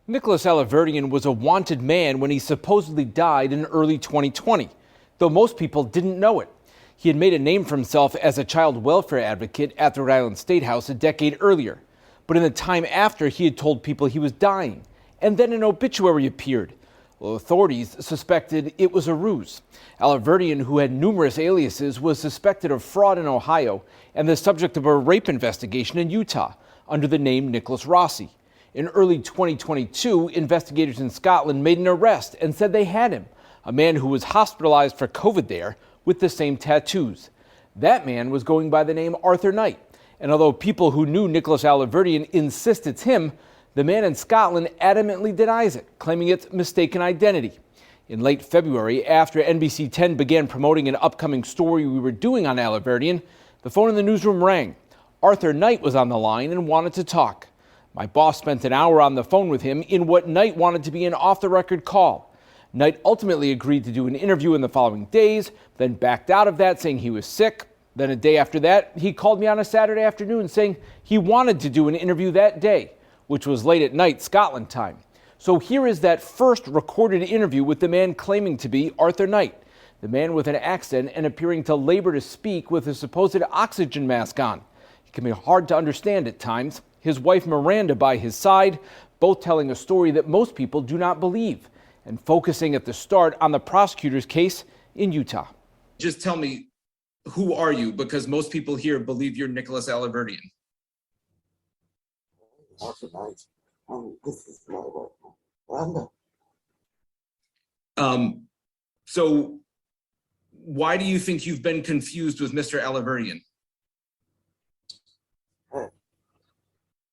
Nicholas Alahverdian was a wanted man when he supposedly died in early 2020, though most people didn't know it. He had made a name for himself as a child welfare advocate at the Rhode Island State House a decade earlier. But in the time after, he had told people he was dying. And then an obituary appeared. Well, authorities suspected it was a ruse. Alahverdian, who had numerous aliases, was suspected of fraud in Ohio and the subject of a rape investigation in Utah under the name Nicholas Rossi. In early 2022, investigators in Scotland made an arrest and said they had him, a man who was hospitalized for COVID there with the same tattoos. That man was going by the name Arthur Knight. And although people who knew Nicholas Alahverdian insist it's him, the man in Scotland adamantly denies it, claiming it's mistaken identity. In late February, after NBC 10 began promoting an upcoming story we were doing on Alahverdian, the phone in the newsroom rang. Arthur Knight was on the line and wanted to talk. My boss spent an hour on the phone with him in what Knight wanted to be an off-the-record call. Knight ultimately agreed to do an interview in the following days, then backed out of that, saying he was sick. Then a day after that, he called me on a Saturday afternoon saying he wanted to do an interview that day, which was late at night, Scotland time. So here is that first recorded interview with the man claiming to be Arthur Knight, the man with an accent and appearing to labor to speak with a supposed oxygen mask on. It can be hard to understand at times. His wife Miranda by his side, both telling a story that most people do not believe, and focusing at the start on the prosecutor's case in Utah. Just tell me, who are you? Because most people here believe you're Nicholas Alahverdian. Arthur Knight, this is my wife, Miranda. So why do you think you've been confused with Mr. Alahverdian?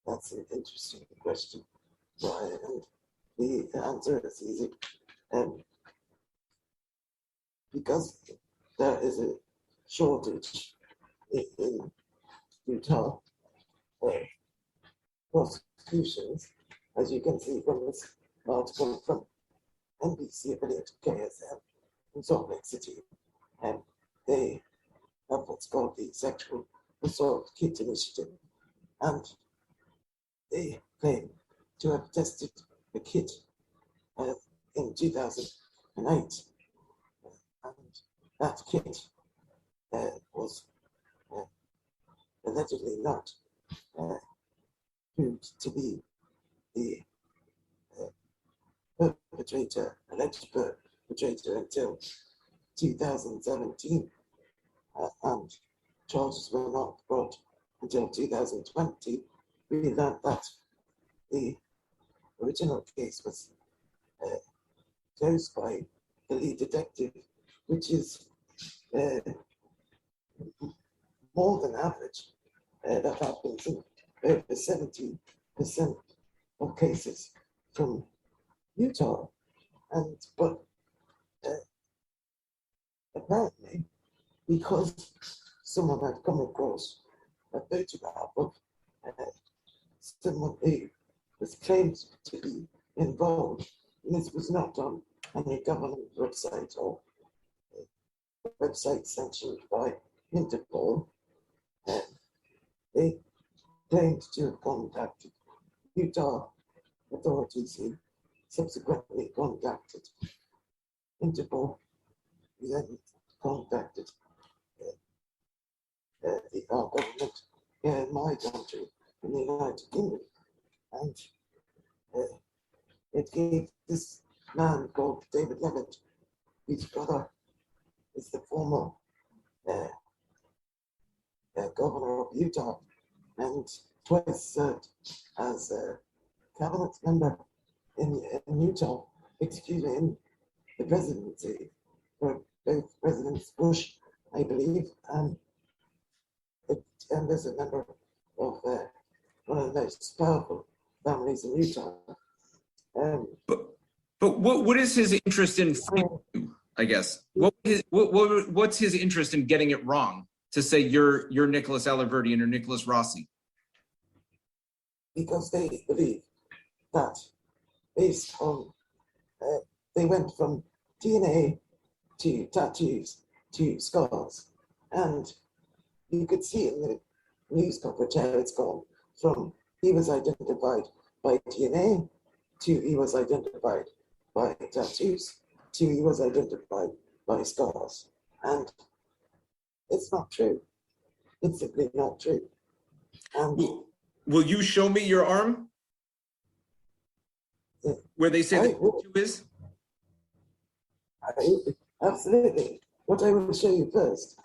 That's an interesting question, Brian, and the answer is easy. Because there is a shortage in Utah prosecutions, as you can see from this article from NBC affiliate KSM in Salt Lake City, and they have what's called the Sexual Assault Kit Initiative, and they claim to have tested the kit in 2008, and that kit was allegedly not proved to be the alleged perpetrator until 2017, and charges were not brought until 2020. We learned that the original case was closed by the lead detective, which is more than average. That happens in over 70% of cases from Utah. But apparently, because someone had come across a photograph of someone who was claimed to be involved, and this was not on any government website or website sanctioned by Interpol, they claimed to have contacted Utah authorities, who subsequently contacted Interpol, who then contacted our government here in my country, in the United Kingdom, and it gave this man called David Levitt, whose brother is the former governor of Utah and twice served as a cabinet member in Utah, in the presidency for both Presidents Bush, I believe, and as a member of one of the most powerful families in Utah. But what is his interest in freedom, I guess? What's his interest in getting it wrong to say you're Nicholas Alahverdian or Nicholas Rossi? Because they believe that based on, they went from DNA to tattoos to scars, and you could see in the news coverage how it's gone from he was identified by DNA Two, he was identified by tattoos. Two, he was identified by scars. And it's not true. It's simply not true. And Will you show me your arm where they say the tattoo is? Absolutely. What I will show you first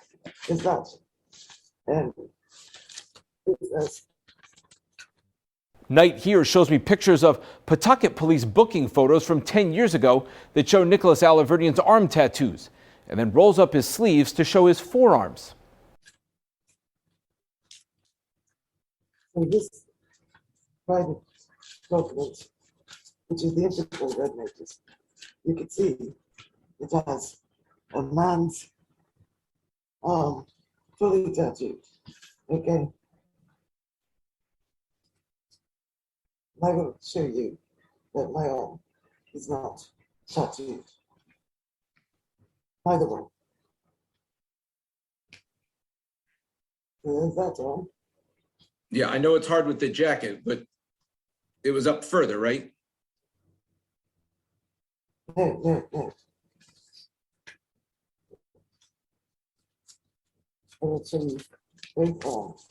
is that. And it says, Knight here shows me pictures of Pawtucket police booking photos from 10 years ago that show Nicholas Alahverdian's arm tattoos, and then rolls up his sleeves to show his forearms. so this private document, which is the Interpol Red Notice, you can see it has a man's arm fully tattooed. Okay. I will show you that my arm is not tattooed. Neither one. There's that arm. Yeah, I know it's hard with the jacket, but it was up further, right? No. I will show you both arms.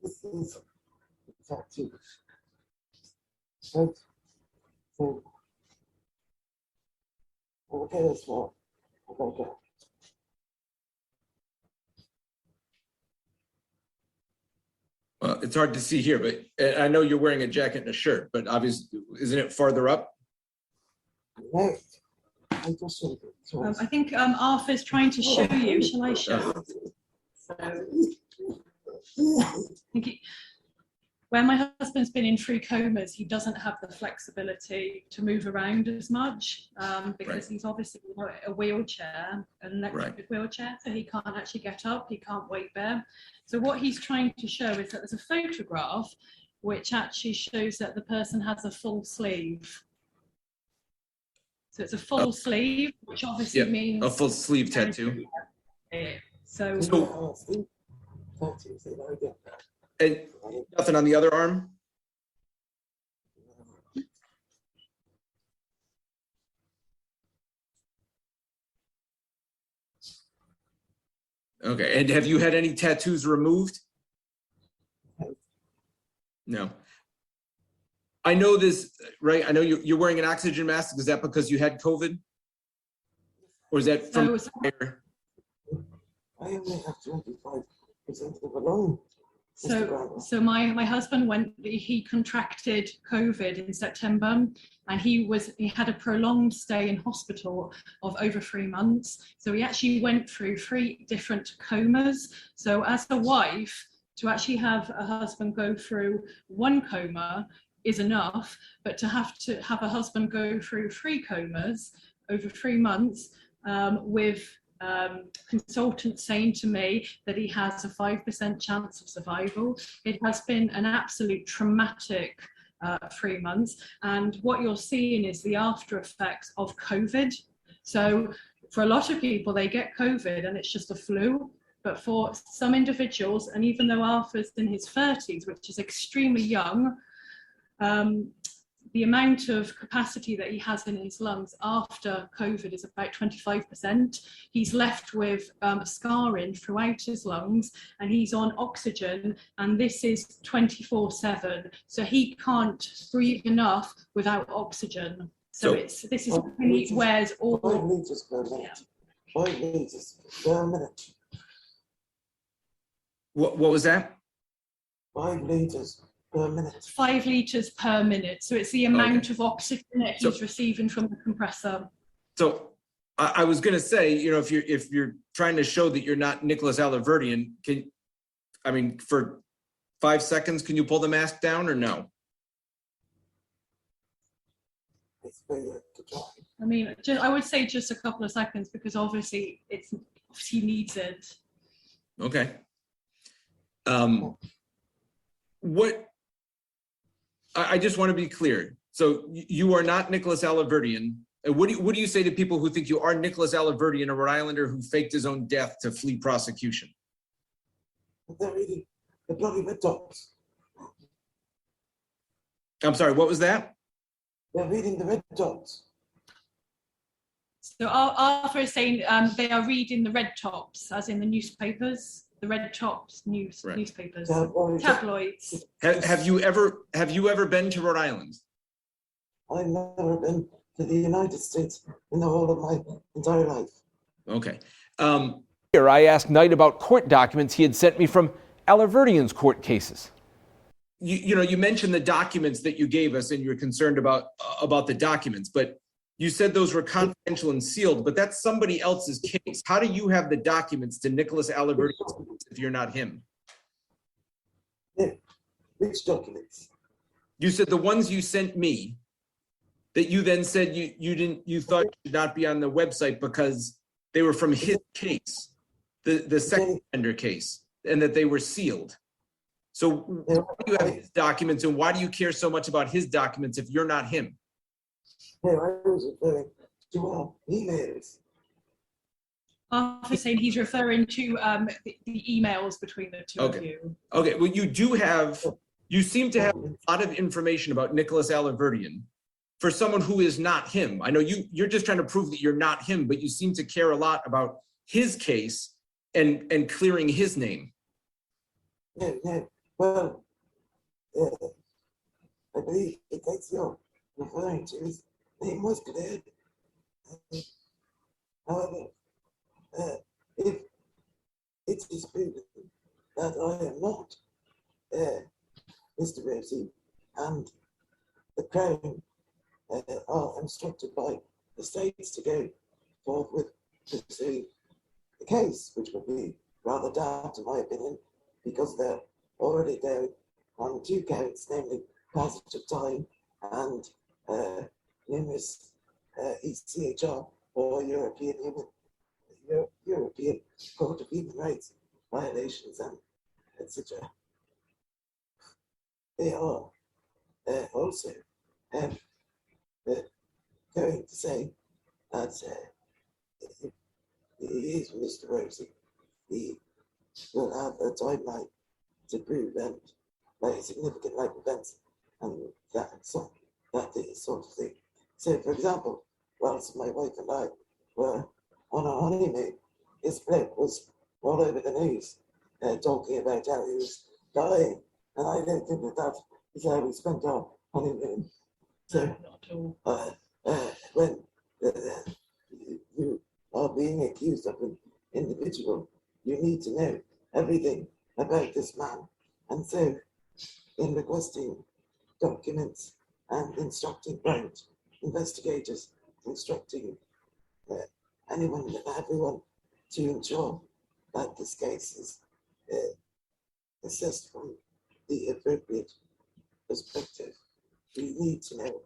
This is tattoo. Right? So, okay, that's one. Okay. Well, it's hard to see here, but I know you're wearing a jacket and a shirt, but obviously, isn't it farther up? No, I just showed it. So I think Arthur's trying to show you. Shall I show? So, I think where my husband's been in 3 comas, he doesn't have the flexibility to move around as much because Right. he's obviously in a wheelchair, an electric wheelchair, so he can't actually get up, he can't weight bear. So what he's trying to show is that there's a photograph which actually shows that the person has a full sleeve. So it's a full sleeve, which obviously means A full sleeve tattoo. So tattoos, they don't get that. And nothing on the other arm? Okay, and have you had any tattoos removed? No. I know this, right? I know you're wearing an oxygen mask. Is that because you had COVID? Or is that from So- fire? I only have 25% of a lung. So my husband he contracted COVID in September, and he had a prolonged stay in hospital of over 3 months. So he actually went through 3 different comas. So as a wife, to actually have a husband go through 1 coma is enough, but to have a husband go through 3 comas over 3 months with consultants saying to me that he has a 5% chance of survival. It has been an absolute traumatic 3 months, and what you're seeing is the after effects of COVID. So for a lot of people, they get COVID and it's just a flu, but for some individuals, and even though Arthur's in his 30s, which is extremely young, the amount of capacity that he has in his lungs after COVID is about 25%. He's left with scarring throughout his lungs, and he's on oxygen, and this is 24/7. So he can't breathe enough without oxygen. So this is when he wears all. 5 liters per minute. 5 liters per minute. What was that? 5 liters per minute. 5 liters per minute. So it's the amount of oxygen that he's receiving from the compressor. So I was going to say, if you're trying to show that you're not Nicholas Alahverdian, for 5 seconds, can you pull the mask down or no? It's very good to try. I mean, I would say just a couple of seconds, because obviously he needs it. Okay. I just want to be clear. So you are not Nicholas Alahverdian. And what do you say to people who think you are Nicholas Alahverdian, a Rhode Islander who faked his own death to flee prosecution? They're reading the bloody red dots. I'm sorry, what was that? They're reading the red dots. So Arthur is saying they are reading the red tops, as in the newspapers, the red tops Right. newspapers, Tabloids. tabloids. Have you ever been to Rhode Island? I've never been to the United States in the whole of my entire life. Okay. Here, I asked Knight about court documents he had sent me from Alahverdian's court cases. You mentioned the documents that you gave us, and you're concerned about the documents, but you said those were confidential and sealed, but that's somebody else's case. How do you have the documents to Nicholas Alahverdian if you're not him? Yeah. Which documents? You said the ones you sent me that you then said you thought should not be on the website because they were from his case, the second offender case, and that they were sealed. So why do you have his documents, and why do you care so much about his documents if you're not him? Yeah, I was referring to our emails. Arthur is saying he's referring to the emails between the two of you. Okay, well, you seem to have a lot of information about Nicholas Alahverdian for someone who is not him. I know you're just trying to prove that you're not him, but you seem to care a lot about his case and clearing his name. Yeah. Well, I believe the case you're referring to, his name was cleared. However, if it is proven that I am not Mr. Rosie and the Crown are instructed by the states to go forward with pursuing the case, which would be rather daft in my opinion, because they're already down on 2 counts, namely passage of time and numerous ECHR or European Court of Human Rights violations and etc. They are also going to say that he is Mr. Rosie. He will have a timeline to prove and very significant life events and that sort of thing. So, for example, whilst my wife and I were on our honeymoon, his bloke was all over the news talking about how he was dying, and I don't think that is how we spent our honeymoon. So, when you are being accused of an individual, you need to know everything about this man. And so, in requesting documents and instructing private investigators, instructing anyone and everyone to ensure that this case is assessed from the appropriate perspective, we need to know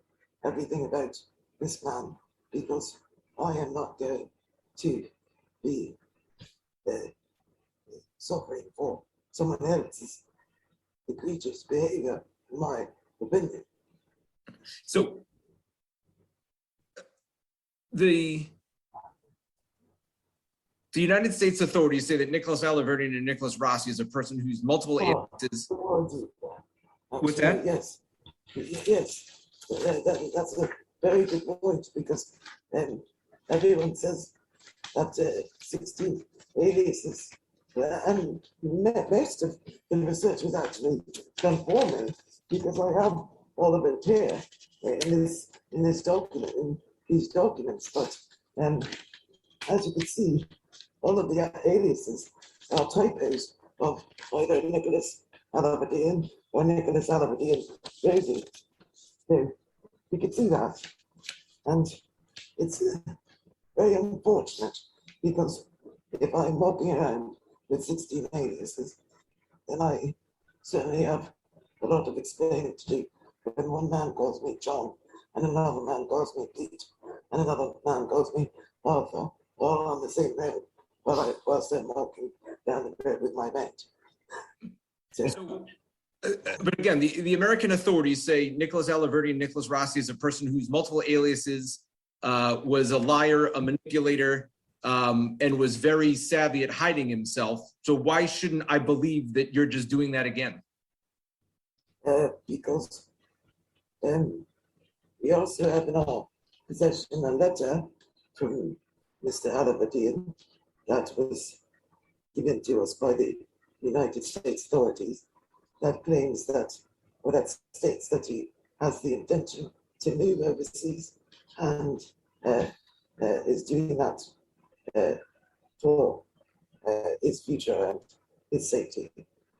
everything about this man, because I am not going to be suffering for someone else's egregious behavior, in my opinion. So the United States authorities say that Nicholas Alahverdian and Nicholas Rossi is a person who's multiple aliases. What's that? Yes. That's a very good point, because everyone says that 16 aliases, and most of the research was actually done for me, because I have all of it here in this document, in these documents. But as you can see, all of the aliases are typos of either Nicholas Alahverdian or Nicholas Alahverdian Rosie. So you can see that, and it's very unfortunate, because if I'm walking around with 16 aliases, then I certainly have a lot of explaining to do. When one man calls me John, and another man calls me Pete, and another man calls me Arthur, all on the same road, whilst I'm walking down the road with my mate. So, but again, the American authorities say Nicholas Alahverdian, Nicholas Rossi is a person who's multiple aliases, was a liar, a manipulator, and was very savvy at hiding himself. So why shouldn't I believe that you're just doing that again? Because we also have in our possession a letter from Mr. Alahverdian that was given to us by the United States authorities that claims that, or that states that he has the intention to move overseas and is doing that for his future and his safety.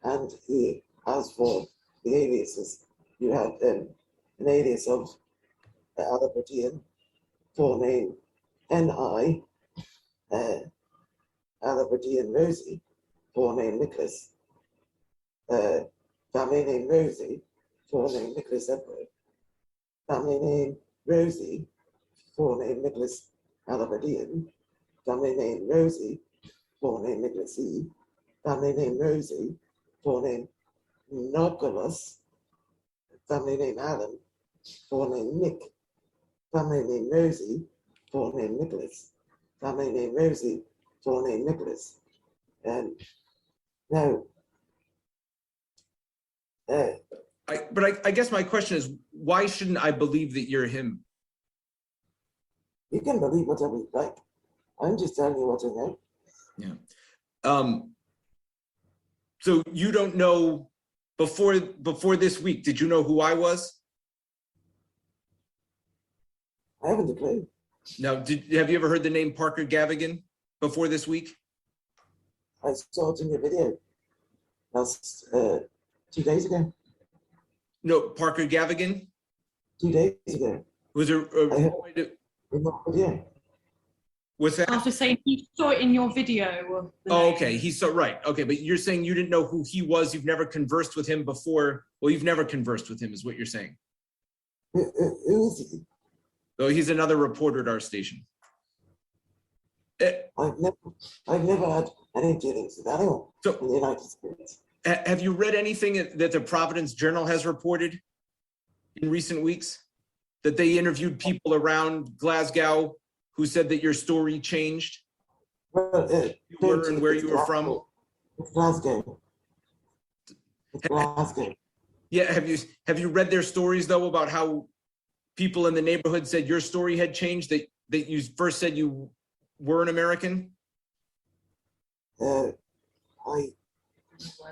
And he, as for the aliases, you have an alias of Alahverdian, full name N.I., Alahverdian Rosie, full name Nicholas, family name Rosie, full name Nicholas Edward, family name Rosie, full name Nicholas Alahverdian, family name Rosie, full name Nicholas E, family name Rosie, full name Nicholas, family name Alan, full name Nick, family name Rosie, full name Nicholas, family name Rosie, full name Nicholas. And now, I guess my question is, why shouldn't I believe that you're him? you can believe whatever you like. I'm just telling you what I know. Yeah. So you don't know before this week, did you know who I was? I haven't a clue. Now, have you ever heard the name Parker Gavigan before this week? I saw it in your video last 2 days ago. No, Parker Gavigan 2 days ago. was I heard in that video. what's that? After saying you saw it in your video. Of the Oh, name. okay. He's so right. Okay, but you're saying you didn't know who he was. You've never conversed with him before. Well, you've never conversed with him, is what you're saying. Who is he? So he's another reporter at our station. I've never had any dealings with anyone So- in the United States. Have you read anything that the Providence Journal has reported in recent weeks? That they interviewed people around Glasgow who said that your story changed? Well, You were and where you were from? It's Glasgow. It's Glasgow. Yeah, have you read their stories though about how people in the neighborhood said your story had changed, that you first said you were an American? I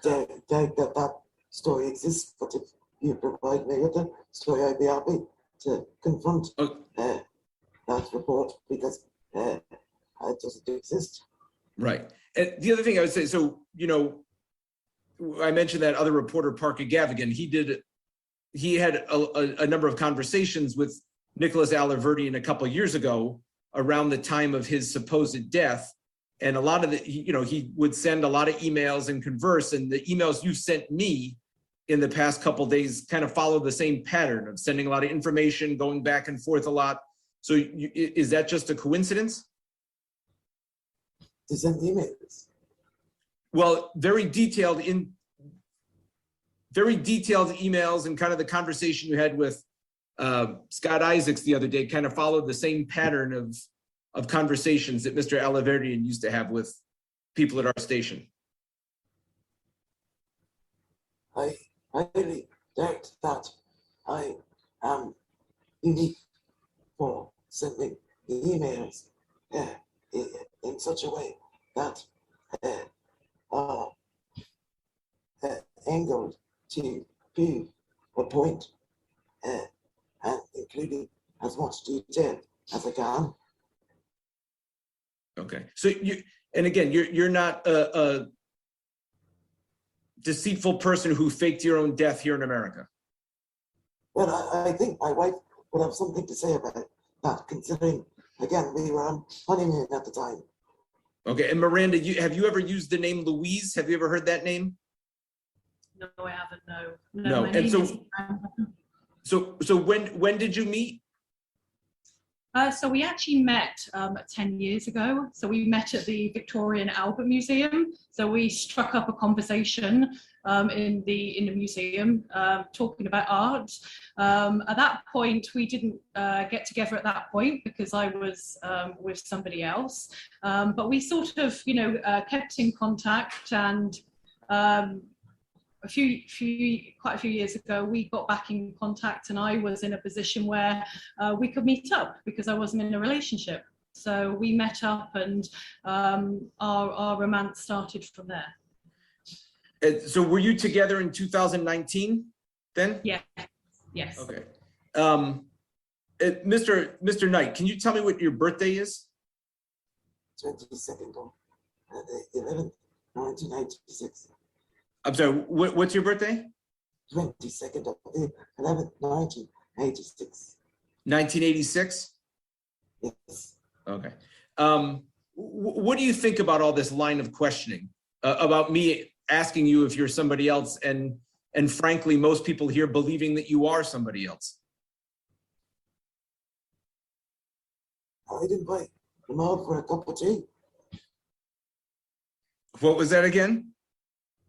doubt that story exists, but if you provide me with a story, I'd be happy to confront that report because it doesn't exist. Right. And the other thing I would say, so, I mentioned that other reporter, Parker Gavigan, he had a number of conversations with Nicholas Alahverdian a couple of years ago around the time of his supposed death. And a lot of he would send a lot of emails and converse, and the emails you sent me in the past couple of days kind of follow the same pattern of sending a lot of information, going back and forth a lot. So is that just a coincidence? To send emails. Well, very detailed emails, and kind of the conversation you had with Scott Isaacs the other day kind of followed the same pattern of conversations that Mr. Alahverdian used to have with people at our station. I really doubt that I am unique for sending emails in such a way that are angled to prove a point and including as much detail as I can. Okay. So you're not a deceitful person who faked your own death here in America. Well, I think my wife would have something to say about that, considering, again, we were on honeymoon at the time. Okay. And Miranda, have you ever used the name Louise? Have you ever heard that name? No, I haven't. No. No. My And name so when did you meet? So we actually met 10 years ago. So we met at the Victoria and Albert Museum. So we struck up a conversation in the museum talking about art. At that point, we didn't get together at that point because I was with somebody else. But we sort of, kept in contact, and quite a few years ago, we got back in contact, and I was in a position where we could meet up because I wasn't in a relationship. So we met up, and our romance started from there. So were you together in 2019 then? Yeah. Yes. Okay. Mr. Knight, can you tell me what your birthday is? 22nd of the 11th, 1986. I'm sorry, what's your birthday? 22nd of the 11th, 1986. 1986? Yes. Okay. What do you think about all this line of questioning about me asking you if you're somebody else, and frankly, most people here believing that you are somebody else? I'd invite them out for a cup of tea. What was that again?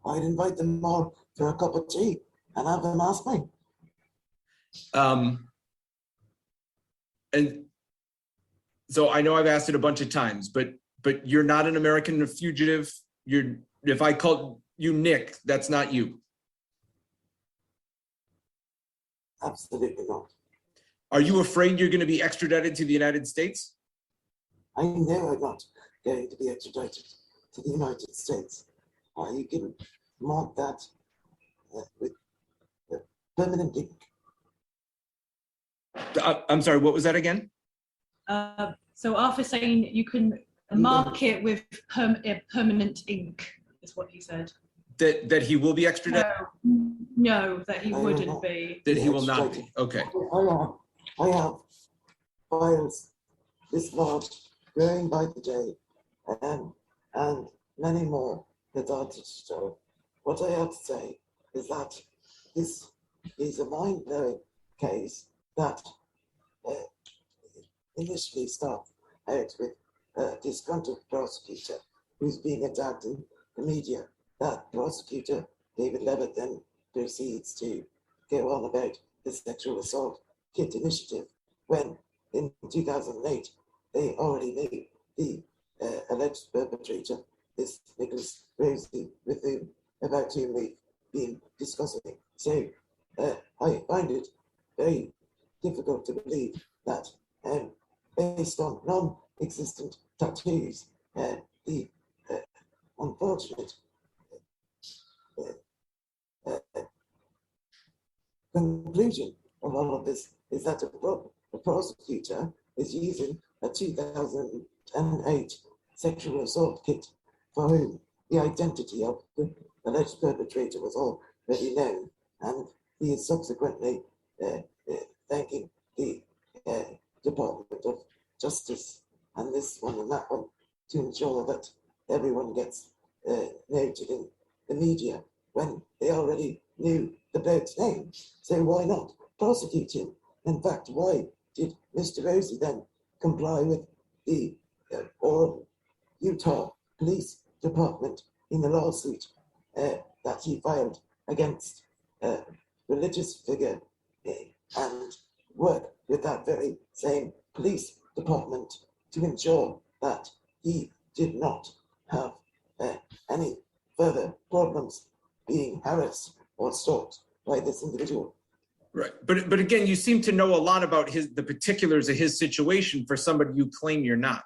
I'd invite them all for a cup of tea and have them ask me. And so I know I've asked it a bunch of times, but you're not an American fugitive. If I called you Nick, that's not you. Absolutely not. Are you afraid you're going to be extradited to the United States? I know I'm not going to be extradited to the United States. You can mark that with permanent ink. I'm sorry, what was that again? So Arthur's saying you can mark it with permanent ink, is what he said. That he will be extradited? No, that he wouldn't be. That he will not be. Okay. I have files this large, growing by the day, and many more that are to show. What I have to say is that this is a mind-blowing case that initially started out with a disgruntled prosecutor who's being attacked in the media. That prosecutor, David Levitt, then proceeds to go on about the sexual assault kit initiative, when in 2008 they already knew the alleged perpetrator, this Nicholas Alahverdian, with whom about whom we've been discussing. So I find it very difficult to believe that based on non-existent tattoos, the unfortunate conclusion of all of this is that the prosecutor is using a 2008 sexual assault kit for whom the identity of the alleged perpetrator was already known, and he is subsequently thanking the Department of Justice and this one and that one to ensure that everyone gets noted in the media when they already knew the bloke's name. So why not prosecute him? In fact, why did Mr. Rosie then comply with the Utah Police Department in the lawsuit that he filed against a religious figure and work with that very same police department to ensure that he did not have any further problems being harassed or stalked by this individual? Right, but again, you seem to know a lot about the particulars of his situation for somebody you claim you're not.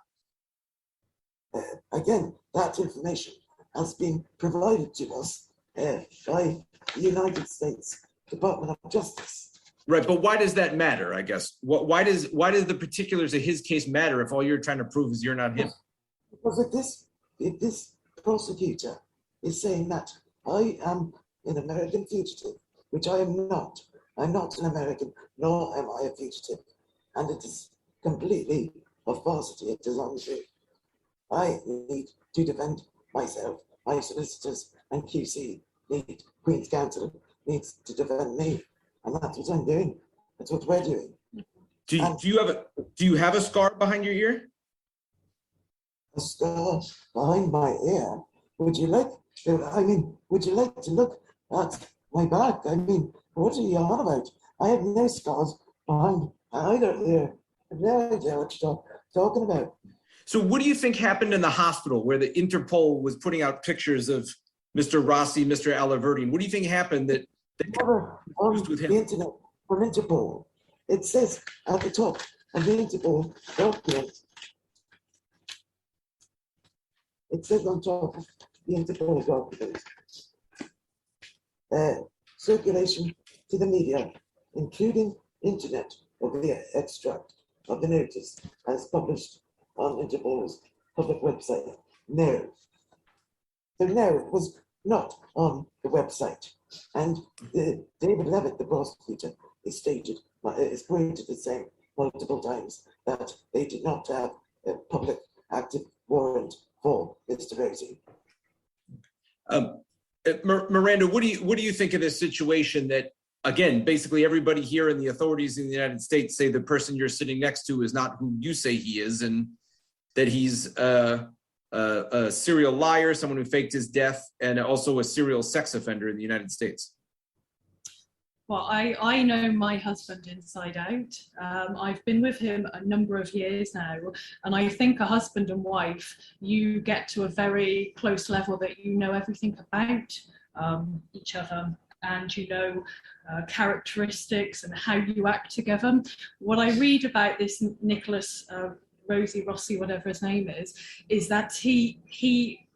Again, that information has been provided to us by the United States Department of Justice. Right, but why does that matter? I guess why does the particulars of his case matter if all you're trying to prove is you're not him? Because if this prosecutor is saying that I am an American fugitive, which I am not. I'm not an American, nor am I a fugitive. And it is completely a falsity. It is untrue. I need to defend myself. My solicitors and QC need, Queen's Counsel needs to defend me. And that's what I'm doing. That's what we're doing. Do you have a scar behind your ear? A scar behind my ear. Would you like? Would you like to look at my back? I mean, what are you on about? I have no scars behind either ear. I have no idea what you're talking about. So what do you think happened in the hospital where the Interpol was putting out pictures of Mr. Rossi, Mr. Alahverdian? What do you think happened that Never on with the him? internet from Interpol. It says at the top of the Interpol document. It says on top of the Interpol document. Circulation to the media, including internet, will be an extract of the notice as published on Interpol's public website. No. So no, it was not on the website. And David Levitt, the prosecutor, is quoted as saying multiple times that they did not have a public active warrant for Mr. Rosie. Miranda, what do you think of this situation that, again, basically everybody here and the authorities in the United States say the person you're sitting next to is not who you say he is, and that he's a serial liar, someone who faked his death, and also a serial sex offender in the United States? Well, I know my husband inside out. I've been with him a number of years now, and I think a husband and wife, you get to a very close level that you know everything about each other, and you know characteristics and how you act together. What I read about this Nicholas Rossi, whatever his name is that he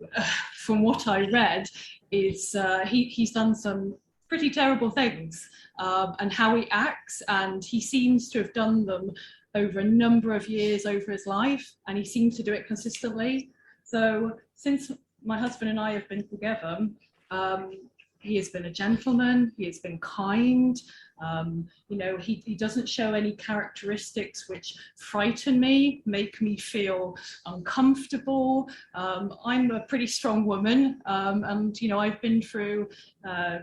from what I read, is he's done some pretty terrible things, and how he acts, and he seems to have done them over a number of years over his life, and he seems to do it consistently. So since my husband and I have been together, he has been a gentleman, he has been kind, you know, he doesn't show any characteristics which frighten me, make me feel uncomfortable. I'm a pretty strong woman, and, you know, I've been through,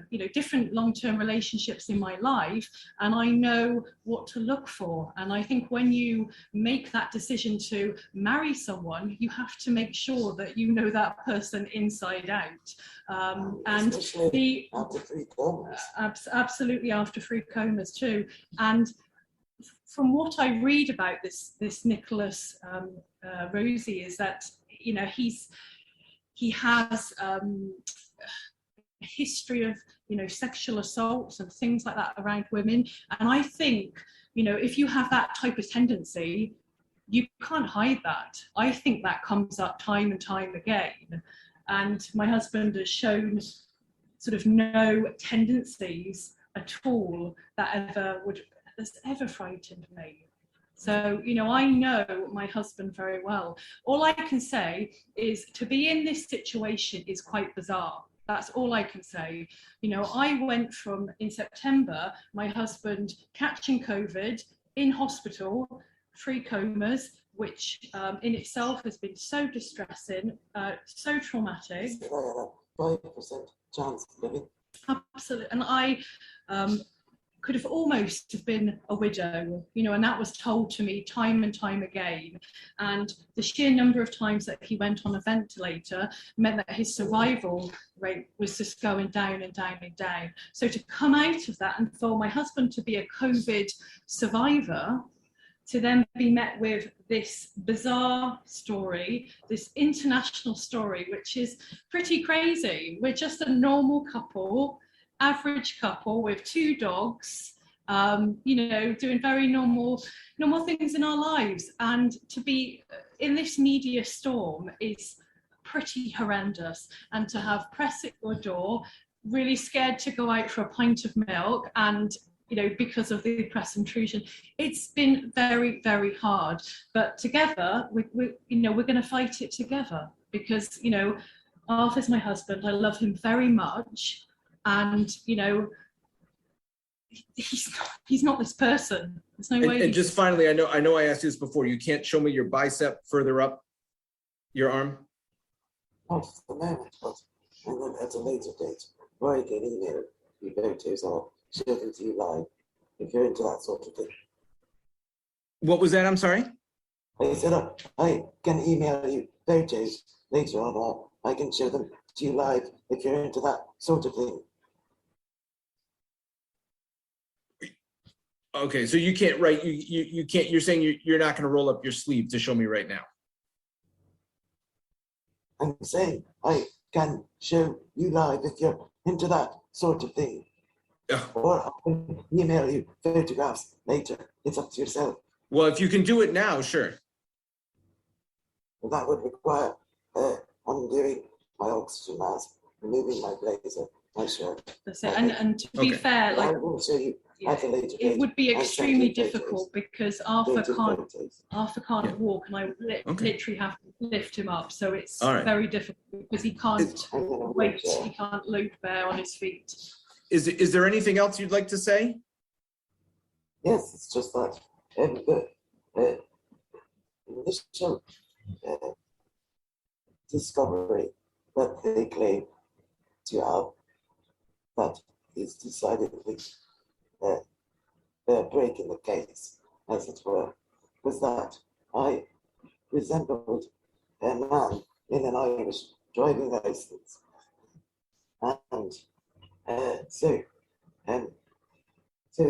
you know, different long-term relationships in my life, and I know what to look for. And I think when you make that decision to marry someone, you have to make sure that you know that person inside out. And the after 3 comas. Absolutely, after 3 comas too. And from what I read about this Nicholas Rosie, is that, you know, he has a history of, you know, sexual assaults and things like that around women. And I think, you know, if you have that type of tendency, you can't hide that. I think that comes up time and time again. And my husband has shown sort of no tendencies at all that has ever frightened me. So, you know, I know my husband very well. All I can say is to be in this situation is quite bizarre. That's all I can say. You know, I went from, in September, my husband catching COVID in hospital, 3 comas, which in itself has been so distressing, so traumatic. 5% chance of living. Absolutely. And I could have almost have been a widow, you know, and that was told to me time and time again. And the sheer number of times that he went on a ventilator meant that his survival rate was just going down and down and down. So to come out of that and for my husband to be a COVID survivor, to then be met with this bizarre story, this international story, which is pretty crazy. We're just a normal couple, average couple with 2 dogs, you know, doing very normal things in our lives. And to be in this media storm is pretty horrendous. And to have press at your door, really scared to go out for a pint of milk, and you know, because of the press intrusion, it's been very, very hard. But together, we you know, we're going to fight it together, because, you know, Arthur's my husband. I love him very much, and you know, he's not this person. There's no way. And just finally, I know I asked you this before. You can't show me your bicep further up your arm. Not at the moment, but and then at a later date, where I get email you photos or show them to you live, if you're into that sort of thing. What was that? I'm sorry. I said I can email you photos later on, or I can show them to you live if you're into that sort of thing. Okay, so you can't write. You can't. You're saying you're not going to roll up your sleeve to show me right now. I'm saying I can show you live if you're into that sort of thing. Ugh. Or I can email you photographs later. It's up to yourself. Well, if you can do it now, sure. And that would require undoing my oxygen mask, removing my blazer, my shirt. That's it. And to be Okay. fair, But I like will show you at a later date. it would be and send extremely you photos. difficult because Arthur can't Yeah. walk, and I Okay. literally have to lift him up. So it's All right. very difficult because he can't I'm in a wait. wheelchair. He can't load bear on his feet. Is there anything else you'd like to say? Yes, it's just that the initial discovery that they claim to have, that is decidedly breaking the case, as it were, was that I resembled a man in an Irish driving license. And so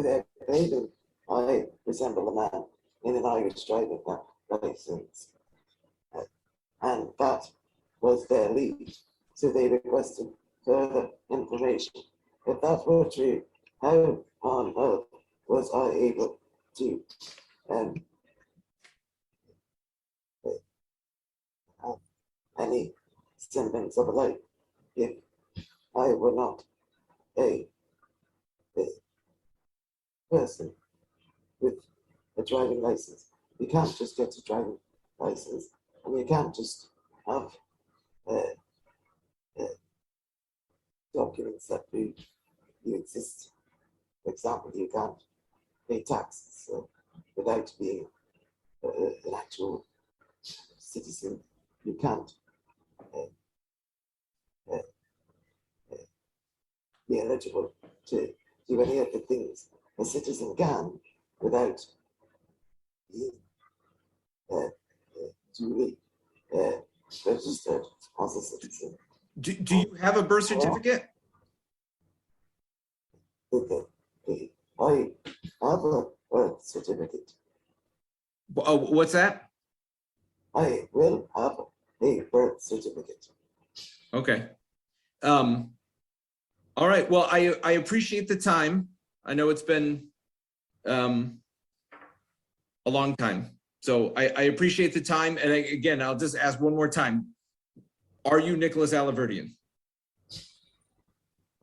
they're claiming I resemble a man in an Irish driving license. And that was their lead. So they requested further information. If that were true, how on earth was I able to have any semblance of a life if I were not a person with a driving license? You can't just get a driving license, and you can't just have documents that prove you exist. For example, you can't pay taxes without being an actual citizen. You can't be eligible to do any of the things a citizen can without being duly registered as a citizen. Do you have a birth certificate? I have a birth certificate. Oh, what's that? I will have a birth certificate. Okay. All right. Well, I appreciate the time. I know it's been a long time. So I appreciate the time. And again, I'll just ask one more time. Are you Nicholas Alahverdian?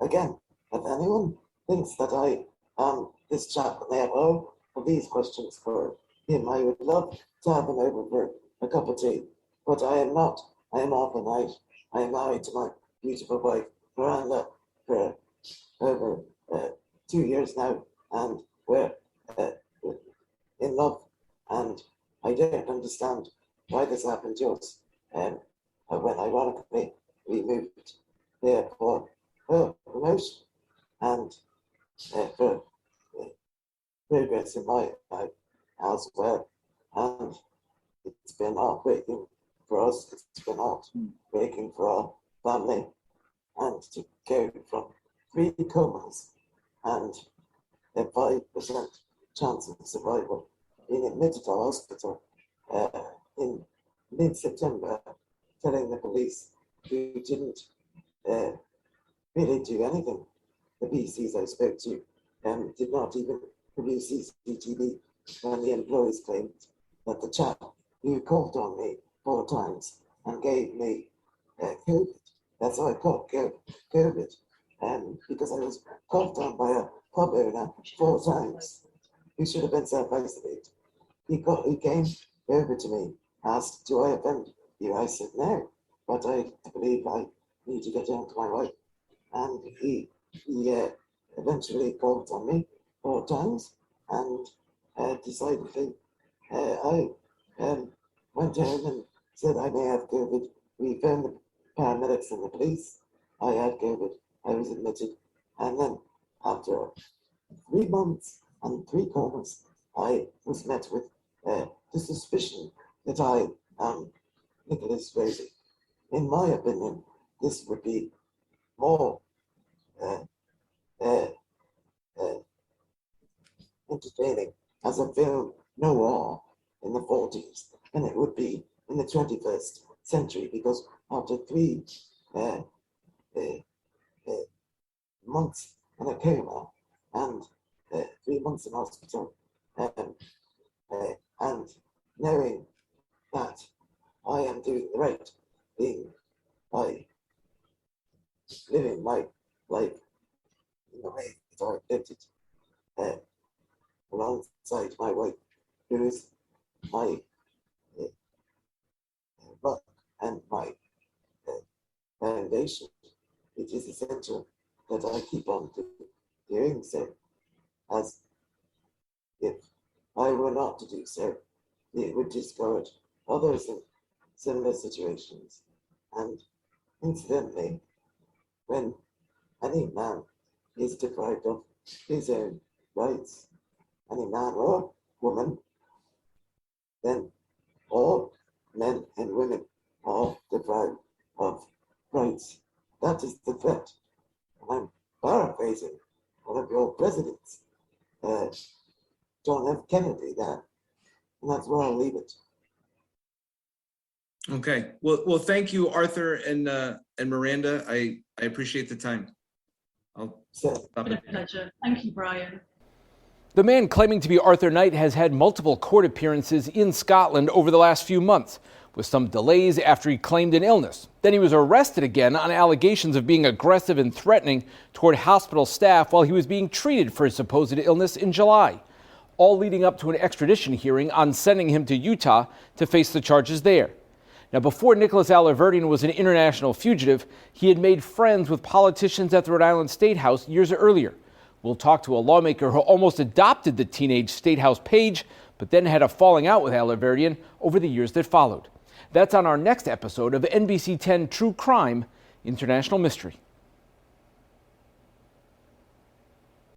Again, if anyone thinks that I am this chap and they have all of these questions for him, I would love to have him over for a cup of tea. But I am not. I am off at night. I am married to my beautiful wife, Miranda, for over 2 years now, and we're in love. And I don't understand why this happened to us. When ironically we moved here for her promotion and for progress in my life as well. And it's been heartbreaking for us. It's been heartbreaking for our family. And to go from 3 comas and a 5% chance of survival, being admitted to hospital in mid-September, telling the police who didn't really do anything. The PCs I spoke to did not even produce CCTV when the employees claimed that the chap who called on me 4 times and gave me COVID, that's how I caught COVID, because I was coughed on by a pub owner 4 times, who should have been self-isolated. He came over to me, asked, "Do I offend you?" I said, "No, but I believe I need to get down to my wife." And he eventually called on me 4 times, and decidedly I went home and said I may have COVID. We phoned the paramedics and the police. I had COVID. I was admitted, and then after 3 months and 3 comas, I was met with the suspicion that I am Nicholas Rosie. In my opinion, this would be more entertaining as a film noir in the 40s than it would be in the 21st century, because after 3 months in a coma and 3 months in hospital, and knowing that I am doing the right thing by living my life in the way that I lived it, alongside my wife, who is my rock and my foundation. It is essential that I keep on doing so, as if I were not to do so, it would discourage others in similar situations. And incidentally, when any man is deprived of his own rights, any man or woman, then all men and women are deprived of rights. That is the threat. And I'm paraphrasing one of your presidents, John F. Kennedy, there. And that's where I'll leave it. Okay. Well, thank you, Arthur and Miranda. I appreciate the time. I'll stop It's been a pleasure. Thank you, Brian. The man claiming to be Arthur Knight has had multiple court appearances in Scotland over the last few months, with some delays after he claimed an illness. Then he was arrested again on allegations of being aggressive and threatening toward hospital staff while he was being treated for his supposed illness in July, all leading up to an extradition hearing on sending him to Utah to face the charges there. Now, before Nicholas Alahverdian was an international fugitive, he had made friends with politicians at the Rhode Island State House years earlier. We'll talk to a lawmaker who almost adopted the teenage State House page, but then had a falling out with Alahverdian over the years that followed. That's on our next episode of NBC 10 True Crime International Mystery.